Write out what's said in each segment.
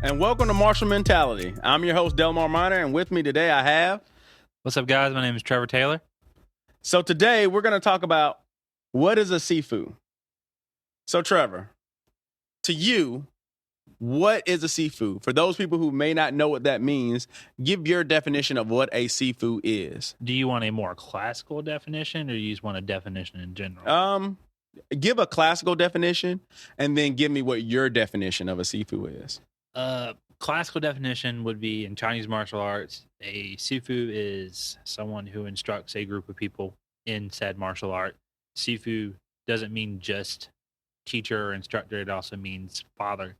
And welcome to Martial Mentality. I'm your host, Delmar Miner, and with me today I have... What's up, guys? My name is Trevor Taylor. So today we're going to talk about what is a Sifu. So Trevor, to you, what is a Sifu? For those people who may not know what that means, give your definition of what a Sifu is. Do you want a more classical definition, or you just want a definition in general? Give a classical definition, and then give me what your definition of a Sifu is. Classical definition would be in Chinese martial arts, a Sifu is someone who instructs a group of people in said martial art. Sifu doesn't mean just teacher or instructor, it also means father.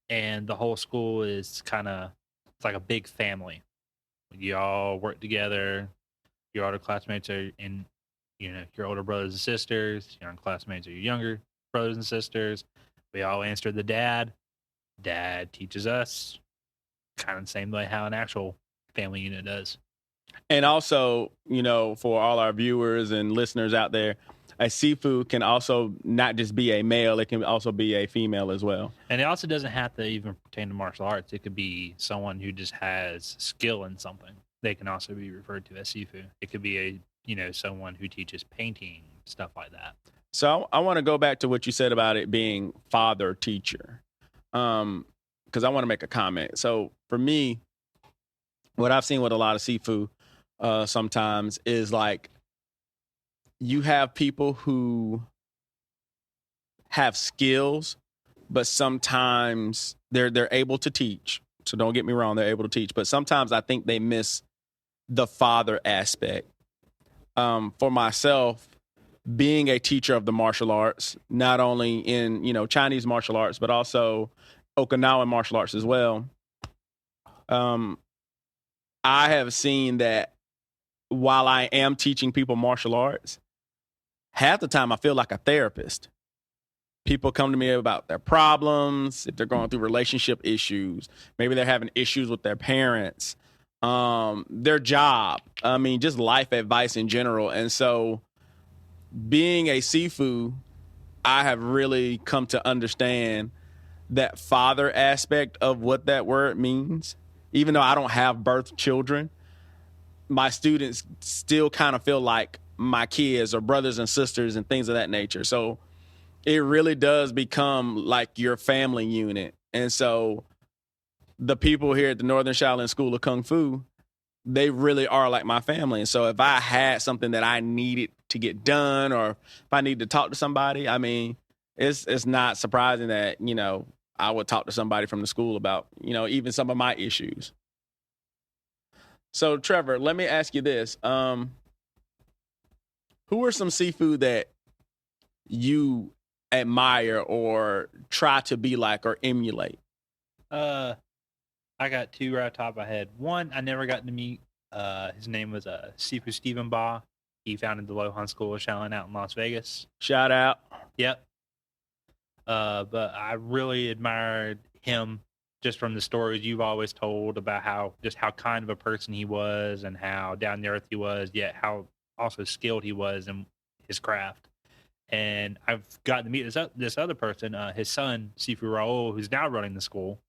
And the whole school is it's like a big family. You all work together, your older classmates are in, your older brothers and sisters, your classmates are your younger brothers and sisters. We all answer the dad. Dad teaches us, kind of the same way how an actual family unit does. And also, for all our viewers and listeners out there, a Sifu can also not just be a male, it can also be a female as well. And it also doesn't have to even pertain to martial arts. It could be someone who just has skill in something. They can also be referred to as Sifu. It could be someone who teaches painting, stuff like that. So I want to go back to what you said about it being father teacher. Because I want to make a comment. So for me, what I've seen with a lot of Sifu sometimes is like you have people who have skills, but sometimes they're able to teach. So don't get me wrong, they're able to teach. But sometimes I think they miss the father aspect. For myself, being a teacher of the martial arts, not only in, Chinese martial arts, but also Okinawan martial arts as well. I have seen that while I am teaching people martial arts, half the time I feel like a therapist. People come to me about their problems, if they're going through relationship issues, maybe they're having issues with their parents, their job. I mean, just life advice in general. And so being a Sifu, I have really come to understand that father aspect of what that word means. Even though I don't have birth children, my students still kind of feel like my kids or brothers and sisters and things of that nature. So it really does become like your family unit. And so the people here at the Northern Shaolin School of Kung Fu, they really are like my family. And so if I had something that I needed to get done, or if I need to talk to somebody, I mean, it's not surprising that, I would talk to somebody from the school about, even some of my issues. So, Trevor, let me ask you this. Who are some Sifu that you admire or try to be like or emulate? I got two right top of my head. One, I never got to meet. His name was Sifu Stephen Ba. He founded the Lohan School of Shaolin out in Las Vegas. Shout out. Yep. But I really admired him just from the stories you've always told about how kind of a person he was and how down to earth he was, yet how also skilled he was in his craft. And I've gotten to meet this other person, his son, Sifu Raul, who's now running the school.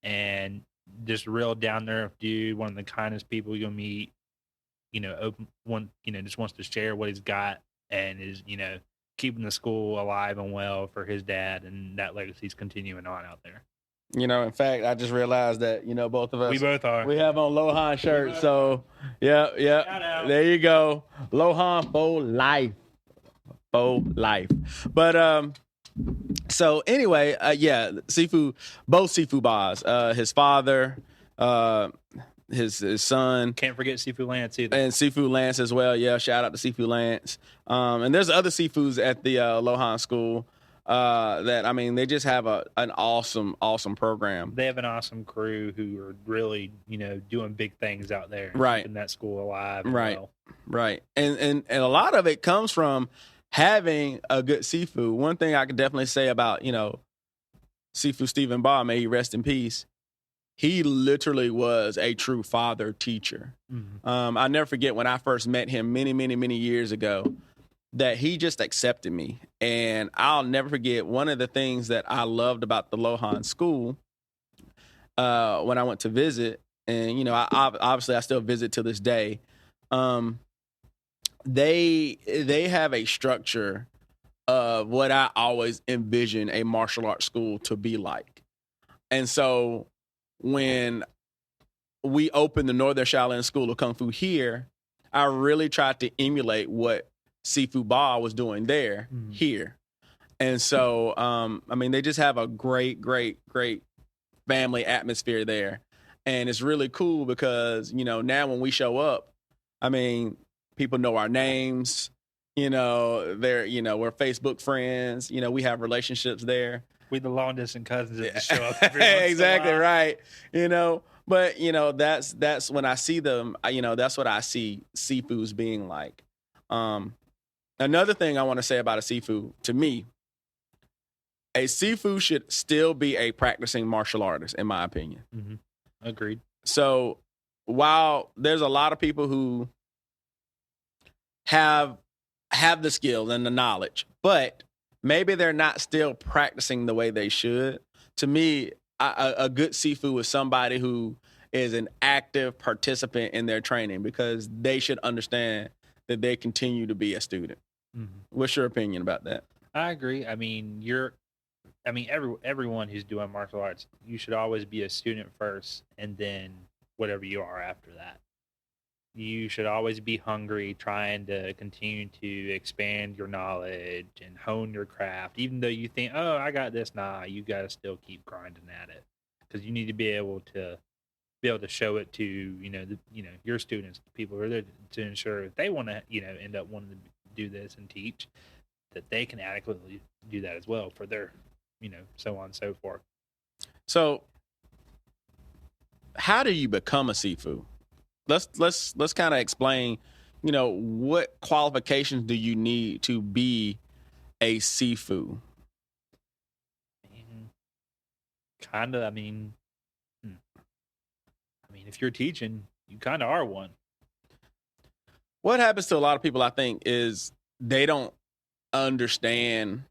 And just real down to earth dude, one of the kindest people you'll meet, open one, just wants to share what he's got and is, keeping the school alive and well for his dad, and that legacy's continuing on out there. In fact, I just realized that, both of us. We both are. We have on Lohan shirts, so yeah. There you go. Lohan for life. For life. But so anyway, Sifu, both Sifu Bas, his father, his son. Can't forget Sifu Lance either. And Sifu Lance as well. Yeah, shout out to Sifu Lance. And there's other Sifus at the Lohan School that, I mean, they just have an awesome program. They have an awesome crew who are really, doing big things out there. Right. Keeping that school alive. Right. Well. Right. And a lot of it comes from having a good Sifu. One thing I can definitely say about, Sifu Stephen Ba, may he rest in peace. He literally was a true father teacher. Mm-hmm. I'll never forget when I first met him many years ago, that he just accepted me. And I'll never forget one of the things that I loved about the Lohan School. when I went to visit, and obviously I still visit to this day. Um, they have a structure of what I always envision a martial arts school to be like. And so when we opened the Northern Shaolin School of Kung Fu here, I really tried to emulate what Sifu Ba was doing there here. And so, they just have a great, great, great family atmosphere there. And it's really cool because, now when we show up, people know our names, we're Facebook friends, we have relationships there. We the long distance cousins that just show up every once exactly in a while. Right. But that's when I see them, that's what I see Sifu's being like. Another thing I want to say about a Sifu, to me, a Sifu should still be a practicing martial artist, in my opinion. Mm-hmm. Agreed. So while there's a lot of people who have the skills and the knowledge, but maybe they're not still practicing the way they should. To me, a good Sifu is somebody who is an active participant in their training because they should understand that they continue to be a student. Mm-hmm. What's your opinion about that? I agree. Everyone who's doing martial arts, you should always be a student first and then whatever you are after that. You should always be hungry, trying to continue to expand your knowledge and hone your craft. Even though you think, oh, I got this, you got to still keep grinding at it because you need to be able to show it to your students, the people who are there to ensure if they want to end up wanting to do this and teach, that they can adequately do that as well for their so on and so forth. So, how do you become a Sifu? Let's kind of explain, what qualifications do you need to be a Sifu? If you're teaching, you kind of are one. What happens to a lot of people, I think, is they don't understand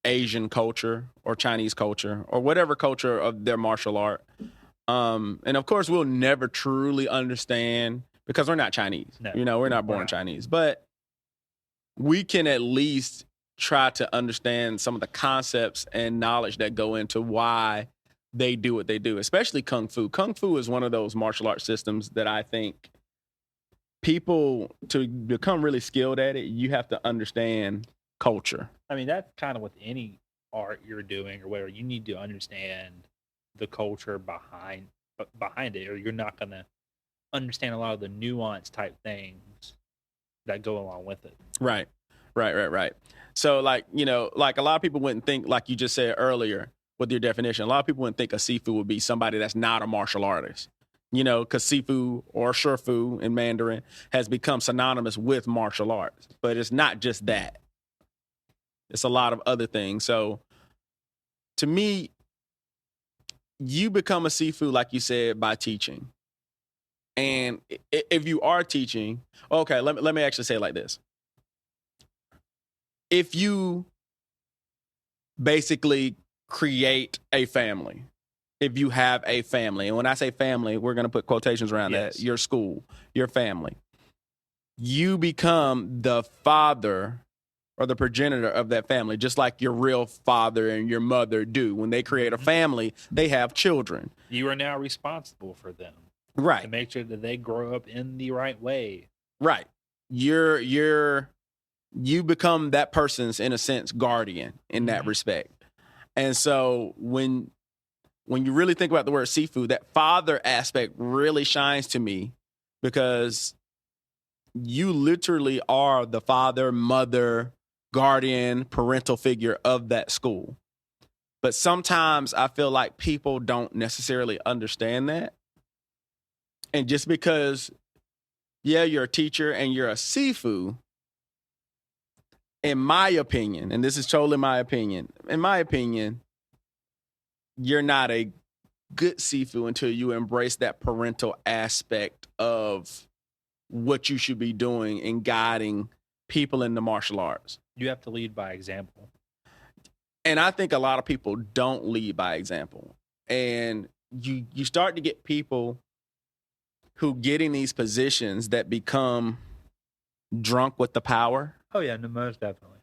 Asian culture or Chinese culture or whatever culture of their martial art. And of course, we'll never truly understand because we're not Chinese. No, we're not born Chinese. But we can at least try to understand some of the concepts and knowledge that go into why they do what they do, especially Kung Fu. Kung Fu is one of those martial arts systems that I think people, to become really skilled at it, you have to understand culture. That's kind of with any art you're doing or whatever. You need to understand the culture behind it, or you're not going to understand a lot of the nuance type things that go along with it. Right. So, like a lot of people wouldn't think, like you just said earlier with your definition, a lot of people wouldn't think a Sifu would be somebody that's not a martial artist. Because Sifu or Shifu in Mandarin has become synonymous with martial arts. But it's not just that. It's a lot of other things. So, to me, you become a Sifu, like you said, by teaching. And if you are teaching, okay, let me actually say it like this. If you basically create a family, if you have a family, and when I say family, we're going to put quotations around that, your school, your family, you become the father or the progenitor of that family, just like your real father and your mother do. When they create a family, they have children. You are now responsible for them. Right. To make sure that they grow up in the right way. Right. You become that person's, in a sense, guardian in that respect. And so when you really think about the word Sifu, that father aspect really shines to me because you literally are the father, mother, guardian, parental figure of that school. But sometimes I feel like people don't necessarily understand that. And just because, you're a teacher and you're a Sifu, in my opinion, and this is totally my opinion, you're not a good Sifu until you embrace that parental aspect of what you should be doing in guiding people in the martial arts. You have to lead by example. And I think a lot of people don't lead by example. And you start to get people who get in these positions that become drunk with the power. Oh yeah, no, most definitely.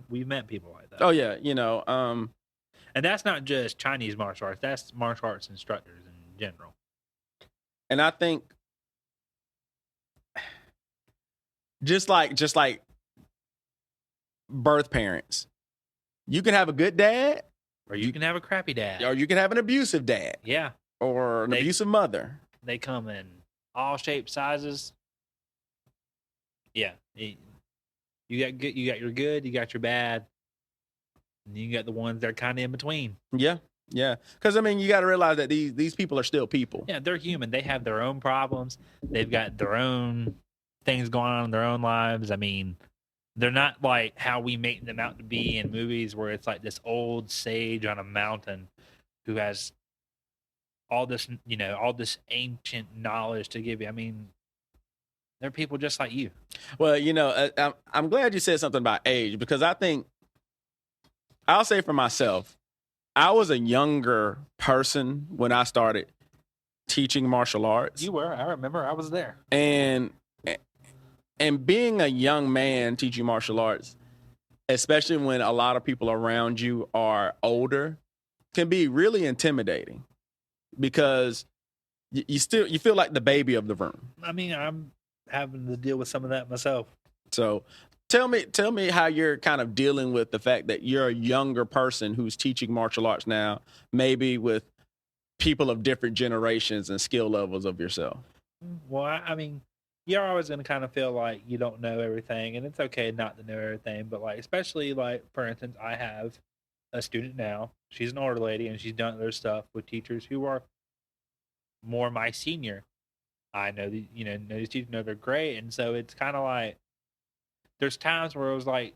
We've met people like that. Oh yeah, And that's not just Chinese martial arts. That's martial arts instructors in general. and I think just like birth parents, you can have a good dad, Or you can have a crappy dad. or you can have an abusive dad, Yeah. or an abusive mother. They come in all shapes, sizes. Yeah. You got good, you got your good, you got your bad, and you got the ones that are kind of in between. Yeah, yeah. Because I mean, you got to realize that these people are still people. Yeah, they're human. They have their own problems. They've got their own things going on in their own lives. I mean, they're not like how we make them out to be in movies, where it's like this old sage on a mountain who has all this, all this ancient knowledge to give you. I mean, they're people just like you. Well, I'm glad you said something about age, because I think I'll say for myself, I was a younger person when I started teaching martial arts. You were. I remember. I was there. And being a young man teaching martial arts, especially when a lot of people around you are older, can be really intimidating, because you feel like the baby of the room. I mean, I'm having to deal with some of that myself. So tell me how you're kind of dealing with the fact that you're a younger person who's teaching martial arts now, maybe with people of different generations and skill levels of yourself. Well, I mean, you're always going to kind of feel like you don't know everything, and it's okay not to know everything. But like, especially like, for instance, I have a student now. She's an older lady, and she's done other stuff with teachers who are more my senior. I know these teachers know they're great, and so it's kind of like there's times where it was like,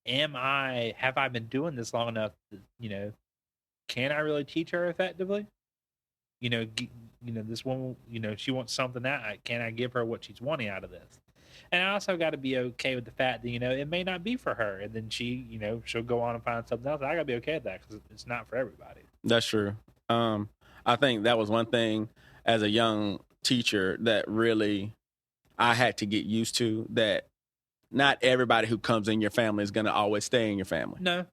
have I been doing this long enough? Can I really teach her effectively? This woman, she wants something out. Can I give her what she's wanting out of this? And I also got to be okay with the fact that, it may not be for her. And then she'll go on and find something else. I got to be okay with that, because it's not for everybody. That's true. I think that was one thing as a young teacher that really I had to get used to, that not everybody who comes in your family is going to always stay in your family. No.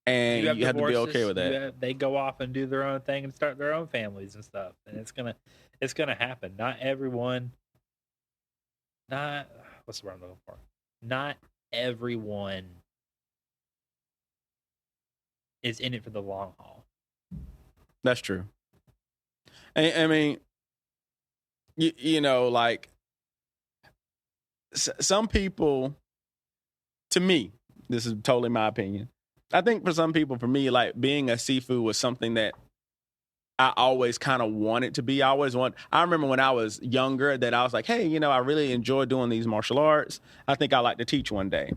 And you have to be okay with that. They go off and do their own thing and start their own families and stuff. And it's gonna happen. Not everyone. What's the word I'm looking for? Not everyone is in it for the long haul. That's true. I mean, like some people, to me, this is totally my opinion, I think for some people, for me, like being a Sifu was something that I always kind of wanted to be. I remember when I was younger that I was like, hey, I really enjoy doing these martial arts. I think I'd like to teach one day.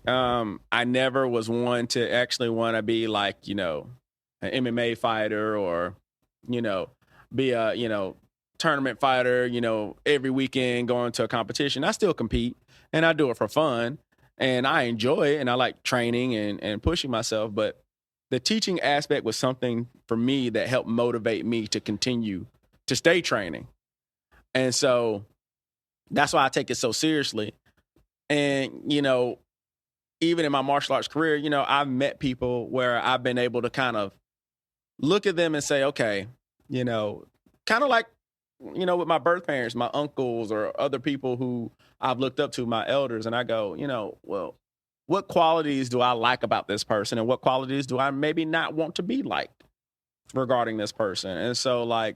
I never was one to actually want to be like, an MMA fighter, or, be a, tournament fighter, every weekend going to a competition. I still compete, and I do it for fun. And I enjoy it, and I like training and pushing myself. But the teaching aspect was something for me that helped motivate me to continue to stay training. And so that's why I take it so seriously. And, even in my martial arts career, I've met people where I've been able to kind of look at them and say, okay, kind of like, with my birth parents, my uncles, or other people who I've looked up to, my elders, and I go, well, what qualities do I like about this person, and what qualities do I maybe not want to be like regarding this person? And so, like,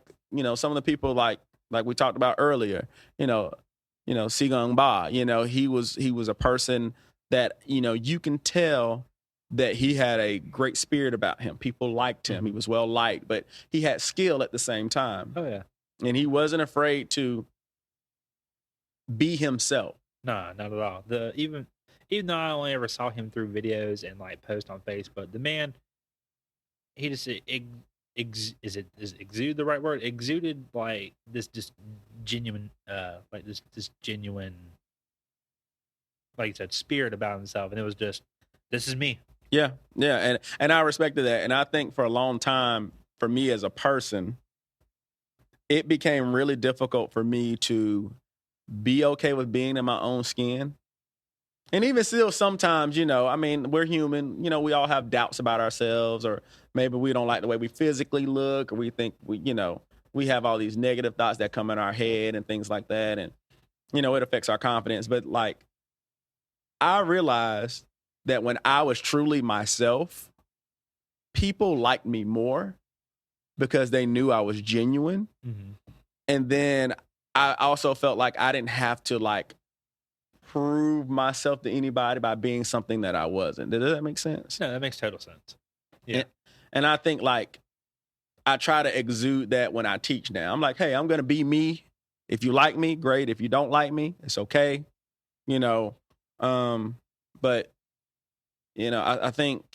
some of the people like we talked about earlier, Sigung Ba, he was a person that, you can tell that he had a great spirit about him. People liked him. He was well liked, but he had skill at the same time. Oh yeah. And he wasn't afraid to be himself. Nah, not at all. Even though I only ever saw him through videos and like post on Facebook, the man, he just exude the right word? Exuded like this just genuine, this genuine, like you said, spirit about himself, and it was just, this is me. Yeah, and I respected that, and I think for a long time for me as a person, it became really difficult for me to be okay with being in my own skin. And even still, sometimes, I mean, we're human. We all have doubts about ourselves, or maybe we don't like the way we physically look, or we think we have all these negative thoughts that come in our head and things like that. And, it affects our confidence. But like, I realized that when I was truly myself, people liked me more because they knew I was genuine. Mm-hmm. And then I also felt like I didn't have to like prove myself to anybody by being something that I wasn't. Does that make sense? No, that makes total sense. Yeah. And I think like I try to exude that when I teach now. I'm like, hey, I'm going to be me. If you like me, great. If you don't like me, it's okay. You know, but I think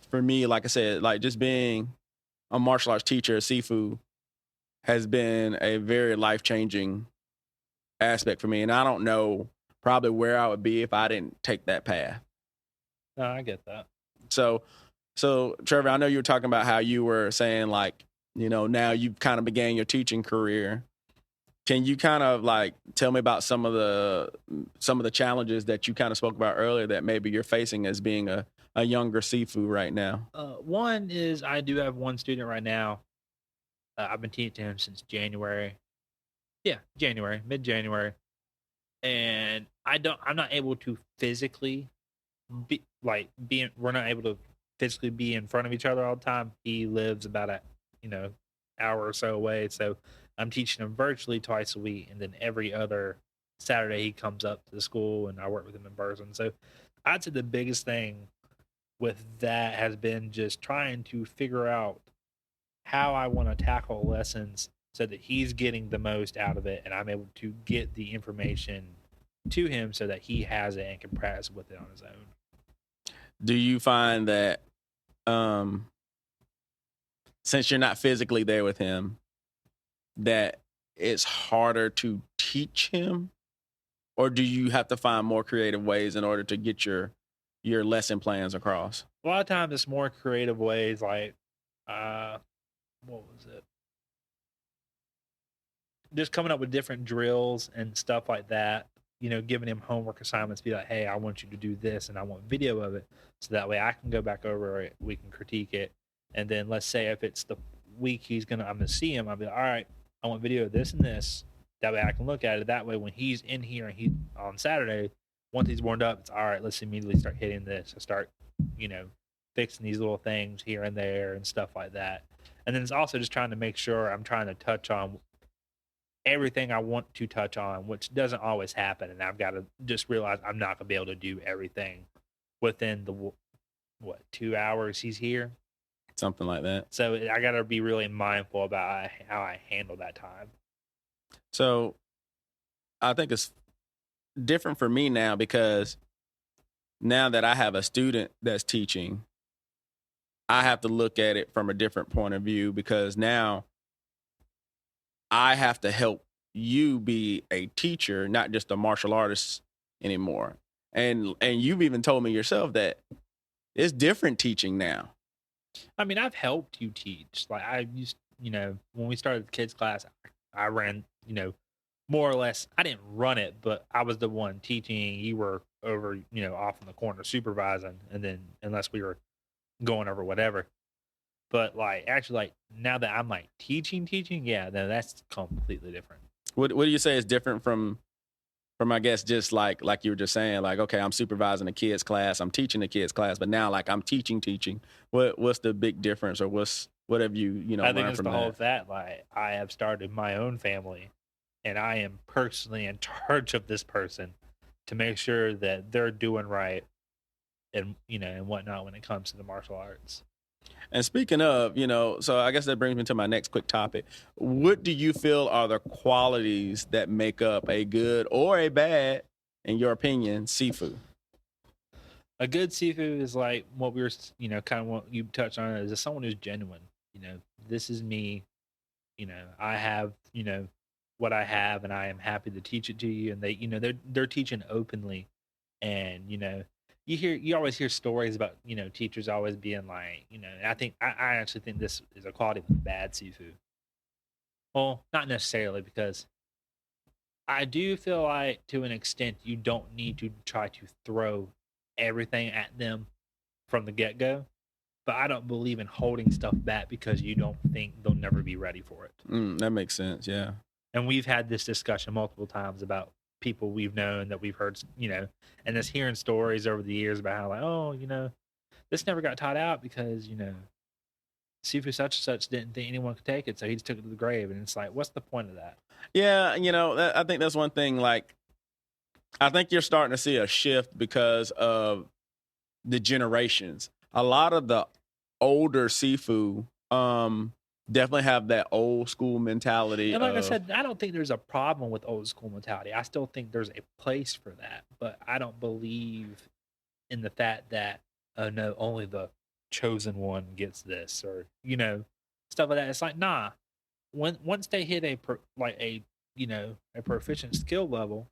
for me, like I said, like just being a martial arts teacher at Sifu has been a very life-changing aspect for me. And I don't know probably where I would be if I didn't take that path. No, I get that. So Trevor, I know you were talking about how you were saying like, now you've kind of began your teaching career. Can you kind of like tell me about some of the challenges that you kind of spoke about earlier that maybe you're facing as being a younger Sifu right now? One is I do have one student right now. I've been teaching him since January. Yeah, January, mid-January. And I'm not able to physically we're not able to physically be in front of each other all the time. He lives about a, hour or so away. So I'm teaching him virtually twice a week. And then every other Saturday he comes up to the school and I work with him in person. So I'd say the biggest thing with that has been just trying to figure out how I want to tackle lessons so that he's getting the most out of it and I'm able to get the information to him so that he has it and can practice with it on his own. Do you find that since you're not physically there with him, that it's harder to teach him? Or do you have to find more creative ways in order to get your lesson plans across? A lot of times it's more creative ways like what was it? Just coming up with different drills and stuff like that. Giving him homework assignments, be like, hey, I want you to do this and I want video of it. So that way I can go back over it, we can critique it. And then let's say if it's the week I'm gonna see him, I'll be like, all right, I want video of this and this. That way I can look at it. That way when he's in here and he on Saturday, once he's warmed up, it's all right, let's immediately start hitting this. I start, fixing these little things here and there and stuff like that. And then it's also just trying to make sure I'm trying to touch on everything I want to touch on, which doesn't always happen. And I've got to just realize I'm not going to be able to do everything within the, 2 hours he's here. Something like that. So I got to be really mindful about how I handle that time. So I think it's different for me now because now that I have a student that's teaching, I have to look at it from a different point of view because now I have to help you be a teacher, not just a martial artist anymore. And you've even told me yourself that it's different teaching now. I mean, I've helped you teach. Like I used, when we started the kids class, I ran, more or less. I didn't run it, but I was the one teaching. You were over, off in the corner supervising, and then unless we were going over whatever. But like actually, like now that I'm like teaching, yeah, no, that's completely different. What do you say is different from I guess just like you were just saying, like, okay, I'm supervising a kids class, I'm teaching the kids class, but now like I'm teaching. What's the big difference, or what have you I think learned it's from the that? whole that like I have started my own family, and I am personally in charge of this person to make sure that they're doing right, and and whatnot when it comes to the martial arts. And speaking of, so I guess that brings me to my next quick topic. What do you feel are the qualities that make up a good or a bad, in your opinion, Sifu? A good Sifu is like what we were, kind of what you touched on is someone who's genuine. This is me. I have, what I have, and I am happy to teach it to you. And they, they're teaching openly, and you always hear stories about, teachers always being like, and I actually think this is a quality of bad Sifu. Well, not necessarily, because I do feel like to an extent you don't need to try to throw everything at them from the get go. But I don't believe in holding stuff back because you don't think they'll never be ready for it. That makes sense. Yeah. And we've had this discussion multiple times about people we've known that we've heard, and just hearing stories over the years about how, like, oh, this never got taught out because, Sifu such and such didn't think anyone could take it, so he just took it to the grave. And it's like, what's the point of that? Yeah, I think that's one thing. Like, I think you're starting to see a shift because of the generations. A lot of the older Sifu definitely have that old school mentality. And like I said, I don't think there's a problem with old school mentality. I still think there's a place for that, but I don't believe in the fact that, oh no, only the chosen one gets this, or stuff like that. It's like, nah. Once they hit a proficient skill level,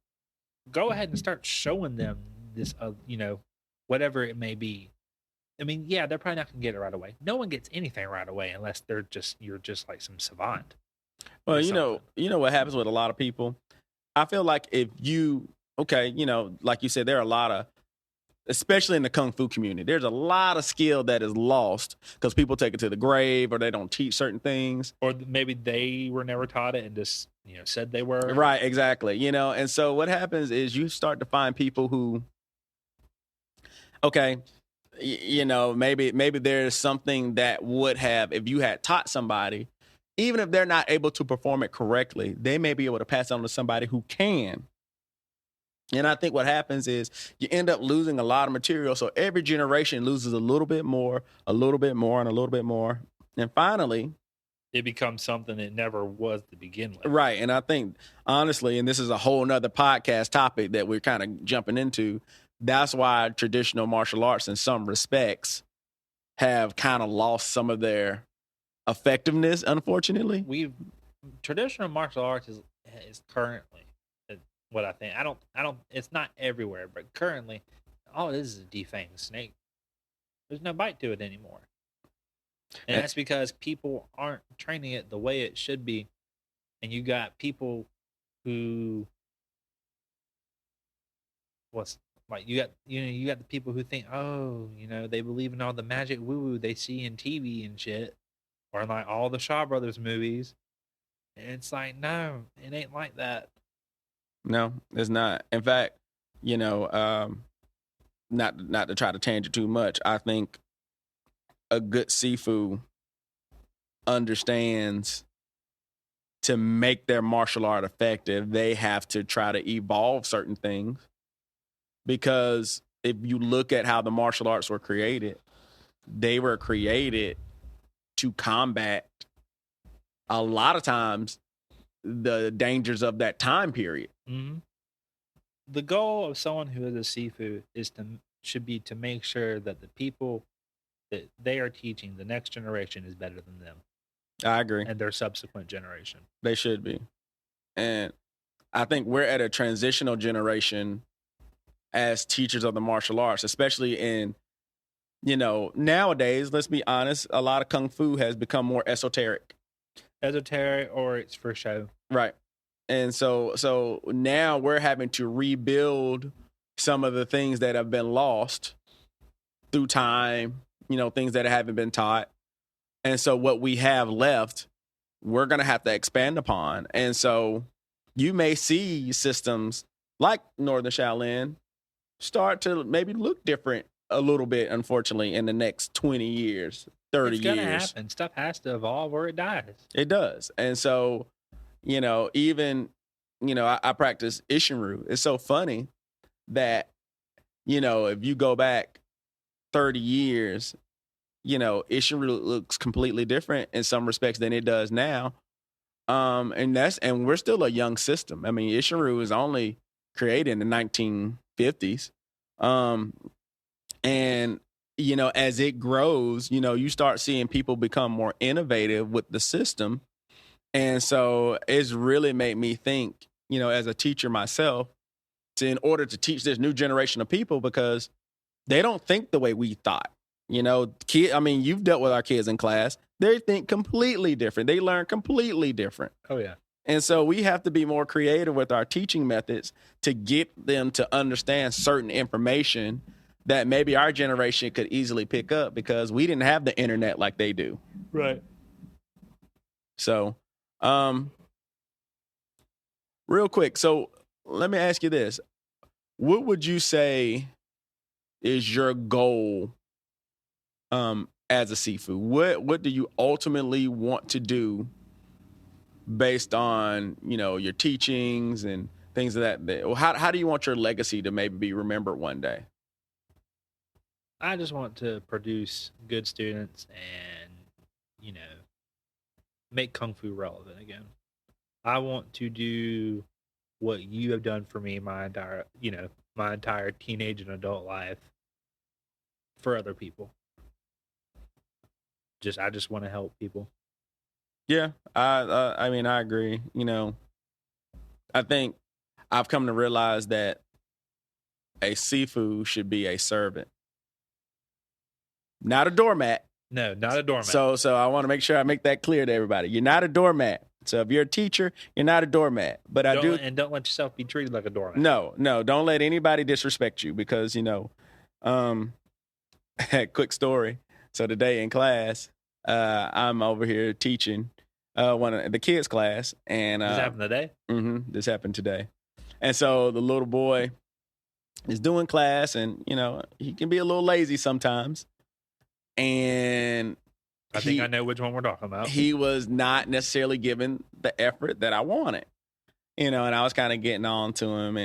go ahead and start showing them this, whatever it may be. I mean, yeah, they're probably not gonna get it right away. No one gets anything right away unless you're just like some savant. Well, you know what happens with a lot of people. I feel like if you, like you said, there are a lot of, especially in the Kung Fu community, there's a lot of skill that is lost because people take it to the grave or they don't teach certain things. Or maybe they were never taught it and just, said they were. Right, exactly. And so what happens is you start to find people who, okay, maybe there's something that would have, if you had taught somebody, even if they're not able to perform it correctly, they may be able to pass it on to somebody who can. And I think what happens is you end up losing a lot of material. So every generation loses a little bit more, and a little bit more. And finally, it becomes something it never was to begin with. Right. And I think, honestly, and this is a whole nother podcast topic that we're kind of jumping into, that's why traditional martial arts, in some respects, have kind of lost some of their effectiveness, unfortunately. Traditional martial arts is currently what I think. I don't, it's not everywhere, but currently, all it is a defanged snake. There's no bite to it anymore. And that's because people aren't training it the way it should be. And you got people who, you got the people who think, oh, they believe in all the magic woo-woo they see in TV and shit, or in like all the Shaw Brothers movies. And it's like, no, it ain't like that. No, it's not. In fact, not to try to tangent too much, I think a good Sifu understands to make their martial art effective, they have to try to evolve certain things. Because if you look at how the martial arts were created, they were created to combat, a lot of times, the dangers of that time period. Mm-hmm. The goal of someone who is a Sifu should be to make sure that the people that they are teaching, the next generation, is better than them. I agree. And their subsequent generation. They should be. And I think we're at a transitional generation as teachers of the martial arts, especially in, nowadays, let's be honest, a lot of Kung Fu has become more esoteric. Or it's for show. Right. And so now we're having to rebuild some of the things that have been lost through time, things that haven't been taught. And so what we have left, we're going to have to expand upon. And so you may see systems like Northern Shaolin start to maybe look different a little bit, unfortunately, in the next 20 years, 30 years. It's going to happen. Stuff has to evolve or it dies. It does. And so, even, I practice Ishinru. It's so funny that, if you go back 30 years, Ishinru looks completely different in some respects than it does now. And we're still a young system. I mean, Ishinru was only created in the 1950s. And, as it grows, you start seeing people become more innovative with the system. And so it's really made me think, as a teacher myself, in order to teach this new generation of people, because, They don't think the way we thought. I mean, you've dealt with our kids in class. They think completely different. They learn completely different. Oh yeah. And so we have to be more creative with our teaching methods to get them to understand certain information that maybe our generation could easily pick up because we didn't have the internet like they do. Right. So, real quick. So let me ask you this. What would you say is your goal as a Sifu? What do you ultimately want to do based on, your teachings and things of that? How do you want your legacy to maybe be remembered one day? I just want to produce good students and, make Kung Fu relevant again. I want to do what you have done for me my entire teenage and adult life for other people. I just want to help people. Yeah, I mean, I agree. I think I've come to realize that a Sifu should be a servant, not a doormat. No, not a doormat. So I want to make sure I make that clear to everybody. You're not a doormat. So if you're a teacher, you're not a doormat. But don't let yourself be treated like a doormat. No, don't let anybody disrespect you because quick story. So today in class, I'm over here teaching one of the kids' class, and this happened today. This happened today, and so the little boy is doing class, and he can be a little lazy sometimes, and I think I know which one we're talking about. He was not necessarily given the effort that I wanted, and I was kind of getting on to him,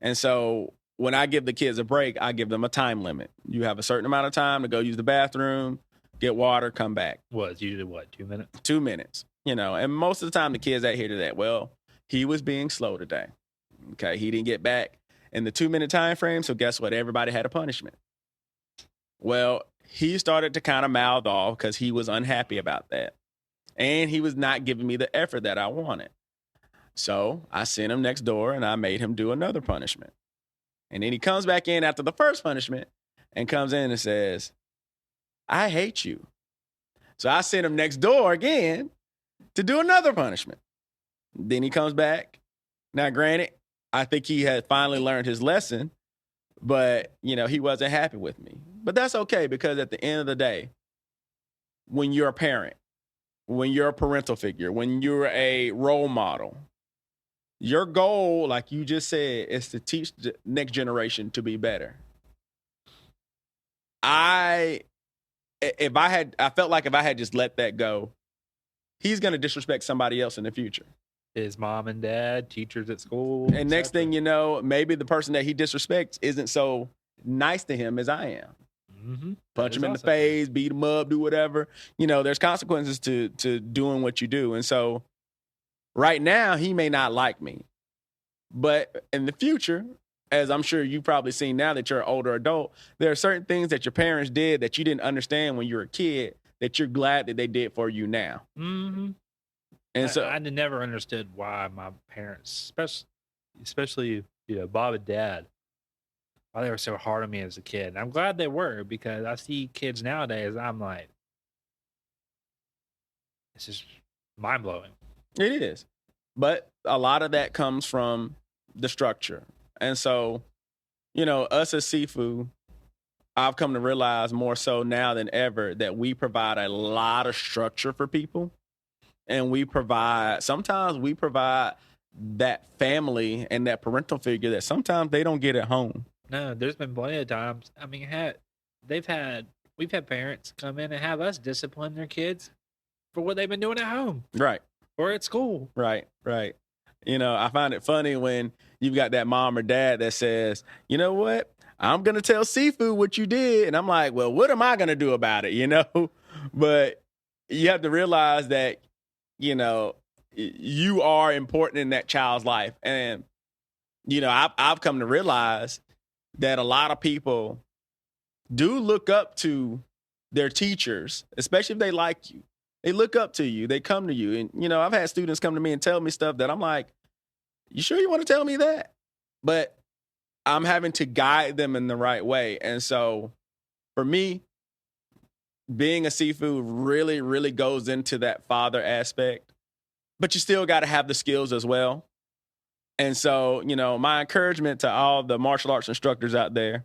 and so when I give the kids a break, I give them a time limit. You have a certain amount of time to go use the bathroom, get water, come back. It's usually 2 minutes? 2 minutes, and most of the time the kids adhere to that. Well, he was being slow today. Okay, he didn't get back in the 2 minute time frame, so guess what? Everybody had a punishment. Well, he started to kind of mouth off because he was unhappy about that. And he was not giving me the effort that I wanted. So I sent him next door and I made him do another punishment. And then he comes back in after the first punishment and comes in and says, I hate you. So I sent him next door again to do another punishment. Then he comes back. Now, granted, I think he had finally learned his lesson, but, he wasn't happy with me. But that's okay because at the end of the day, when you're a parent, when you're a parental figure, when you're a role model, your goal, like you just said, is to teach the next generation to be better. I felt like if I had just let that go, he's going to disrespect somebody else in the future. His mom and dad, teachers at school. And next thing you know, maybe the person that he disrespects isn't so nice to him as I am. Mm-hmm. Punch him in the face, beat him up, do whatever. There's consequences to doing what you do. And so right now, he may not like me. But in the future, as I'm sure you've probably seen now that you're an older adult, there are certain things that your parents did that you didn't understand when you were a kid that you're glad that they did for you now. Mm-hmm. And so I never understood why my parents, especially Bob and Dad, why they were so hard on me as a kid. And I'm glad they were because I see kids nowadays. I'm like, it's just mind blowing. It is, but a lot of that comes from the structure. And so, us as Sifu, I've come to realize more so now than ever that we provide a lot of structure for people. And sometimes we provide that family and that parental figure that sometimes they don't get at home. No, there's been plenty of times. I mean, we've had parents come in and have us discipline their kids for what they've been doing at home. Right. Or at school. Right. I find it funny when you've got that mom or dad that says, you know what? I'm going to tell Sifu what you did. And I'm like, well, what am I going to do about it? But you have to realize that, you are important in that child's life. And, I've come to realize that a lot of people do look up to their teachers, especially if they like you. They look up to you. They come to you. And, I've had students come to me and tell me stuff that I'm like, you sure you want to tell me that? But I'm having to guide them in the right way. And so for me, being a Sifu really, really goes into that father aspect, but you still got to have the skills as well. And so, my encouragement to all the martial arts instructors out there,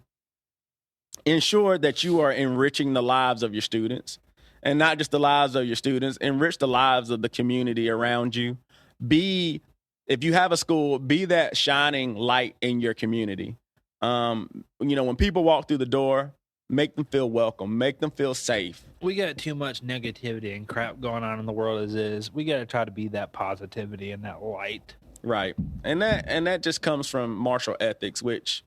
ensure that you are enriching the lives of your students, and not just the lives of your students, enrich the lives of the community around you. If you have a school, be that shining light in your community. When people walk through the door, make them feel welcome, make them feel safe. We got too much negativity and crap going on in the world as is. We got to try to be that positivity and that light. Right. And that just comes from martial ethics, which,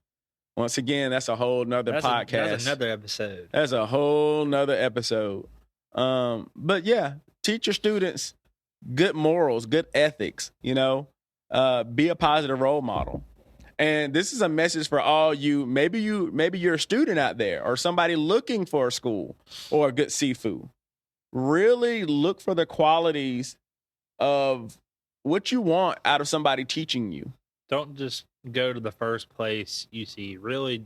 once again, that's a whole nother podcast. That's another episode. That's a whole nother episode. But yeah, teach your students good morals, good ethics, be a positive role model. And this is a message for all you. Maybe you're a student out there or somebody looking for a school or a good Sifu. Really look for the qualities of what you want out of somebody teaching you. Don't just go to the first place you see. Really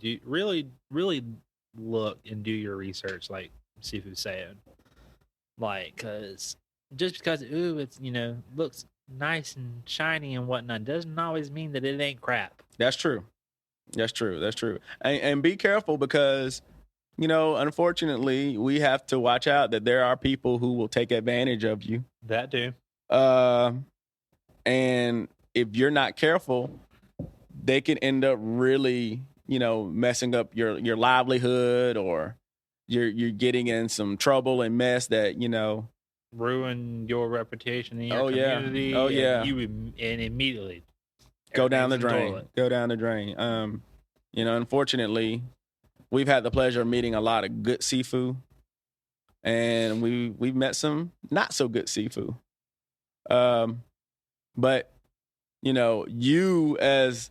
look and do your research, like Sifu said. Like, cause just because it's looks nice and shiny and whatnot doesn't always mean that it ain't crap. That's true. And be careful because, unfortunately, we have to watch out that there are people who will take advantage of you. That too. And if you're not careful, they can end up really, messing up your livelihood, or you're getting in some trouble and mess that, ruin your reputation in your community. Oh yeah. And immediately go down the drain. Unfortunately, we've had the pleasure of meeting a lot of good Sifu, and we've met some not so good Sifu. But you as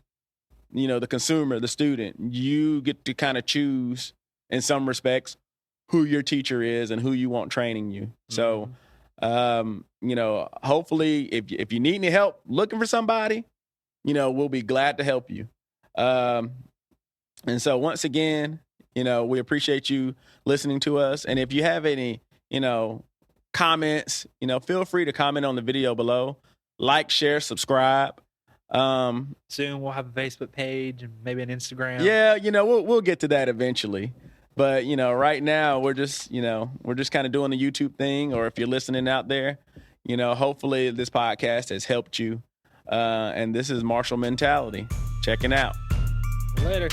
the consumer, the student, you get to kind of choose in some respects who your teacher is and who you want training you. So, hopefully if you need any help looking for somebody, we'll be glad to help you. And so once again, we appreciate you listening to us. And if you have any, comments, feel free to comment on the video below. Like, share, subscribe. Soon we'll have a Facebook page and maybe an Instagram. Yeah, we'll get to that eventually. But, right now we're just kind of doing the YouTube thing. Or if you're listening out there, hopefully this podcast has helped you. And this is Martial Mentality. Checking out. Later.